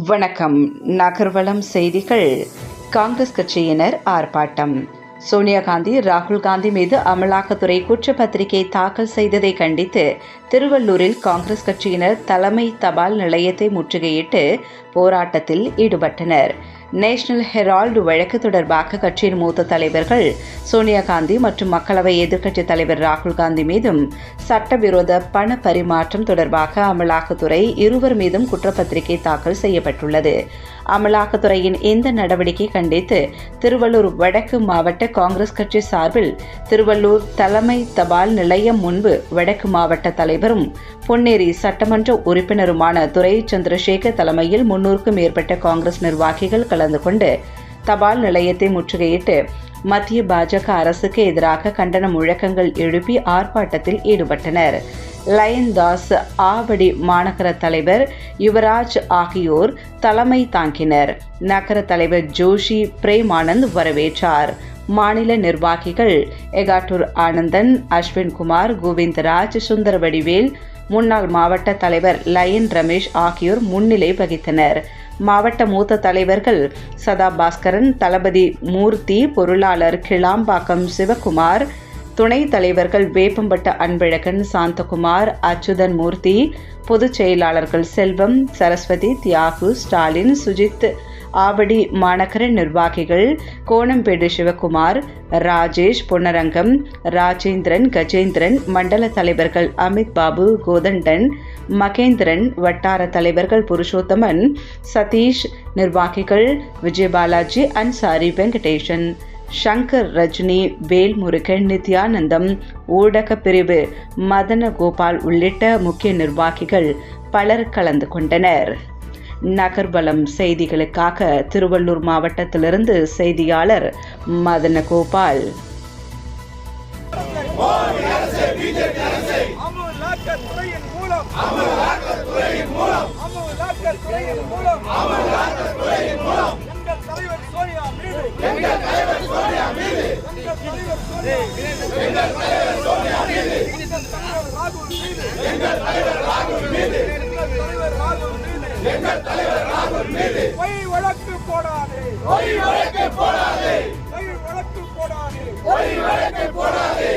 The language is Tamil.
வணக்கம். நகர்வலம் செய்திகள். காங்கிரஸ் கட்சியினர் ஆர்ப்பாட்டம். சோனியா காந்தி, ராகுல் காந்தி மீது அமலாக்கத்துறை குற்றப்பத்திரிகை தாக்கல் செய்ததை கண்டித்து திருவள்ளூரில் காங்கிரஸ் கட்சியினர் தலைமை தபால் நிலையத்தை முற்றுகையிட்டு போராட்டத்தில் ஈடுபட்டனர். நேஷனல் ஹெரால்டு வழக்கு தொடர்பாக கட்சியின் மூத்த தலைவர்கள் சோனியா காந்தி மற்றும் மக்களவை எதிர்க்கட்சித் தலைவர் ராகுல் காந்தி மீதும் சட்டவிரோத பண பரிமாற்றம் தொடர்பாக அமலாக்கத்துறை இருவர் மீதும் குற்றப்பத்திரிகை தாக்கல் செய்யப்பட்டுள்ளது. அமலாக்கத்துறையின் இந்த நடவடிக்கை கண்டித்து திருவள்ளூர் வடக்கு மாவட்ட காங்கிரஸ் கட்சி சார்பில் திருவள்ளூர் தலைமை தபால் நிலையம் முன்பு வடக்கு மாவட்ட தலைவரும் பொன்னேரி சட்டமன்ற உறுப்பினருமான துரை சந்திரசேகர் தலைமையில் 300க்கும் மேற்பட்ட காங்கிரஸ் நிர்வாகிகள் கலந்து கொண்டு தபால் நிலையத்தை முற்றுகையிட்டு மத்திய பாஜக அரசுக்கு எதிராக கண்டன முழக்கங்கள் எழுப்பி ஆர்ப்பாட்டத்தில் ஈடுபட்டனர். லயன் தாஸ், ஆவடி மாநகர தலைவர் யுவராஜ் ஆகியோர் தலைமை தாங்கினர். நகர தலைவர் ஜோஷி பிரேமானந்த் வரவேற்றார். மாநில நிர்வாகிகள் எகாட்டூர் ஆனந்தன், அஸ்வின் குமார், கோவிந்தராஜ், சுந்தர வடிவேல், முன்னாள் மாவட்ட தலைவர் லயன் ரமேஷ் ஆகியோர் முன்னிலை வகித்தனர். மாவட்ட மூத்த தலைவர்கள் சதா பாஸ்கரன், தளபதி மூர்த்தி, பொருளாளர் கிளாம்பாக்கம் சிவகுமார், துணைத் தலைவர்கள் வேப்பம்பட்ட அன்பழகன், சாந்தகுமார், அச்சுதன் மூர்த்தி, பொதுச் செயலாளர்கள் செல்வம், சரஸ்வதி, தியாகு, ஸ்டாலின், சுஜித், ஆவடி மாநகர நிர்வாகிகள் கோணம்பேடு சிவகுமார், ராஜேஷ், பொன்னரங்கம், ராஜேந்திரன், கஜேந்திரன், மண்டல தலைவர்கள் அமித் பாபு, கோதண்டன், மகேந்திரன், வட்டார தலைவர்கள் புருஷோத்தமன், சதீஷ், நிர்வாகிகள் விஜயபாலாஜி, அன்சாரி, வெங்கடேசன், சங்கர், ரஜினி, வேல்முருகன், நித்யானந்தம், ஊடக பிரிவு மதன கோபால் உள்ளிட்ட முக்கிய நிர்வாகிகள் பலர் கலந்து கொண்டனர். நகர்வலம் செய்திகளுக்காக திருவள்ளூர் மாவட்டத்திலிருந்து செய்தியாளர் மதன கோபால். பொய் வழக்கு போடாதே, பொய் வழக்கு போடாதே, பொய் வழக்கு போடாதே, பொய் வழக்கு போடாதே.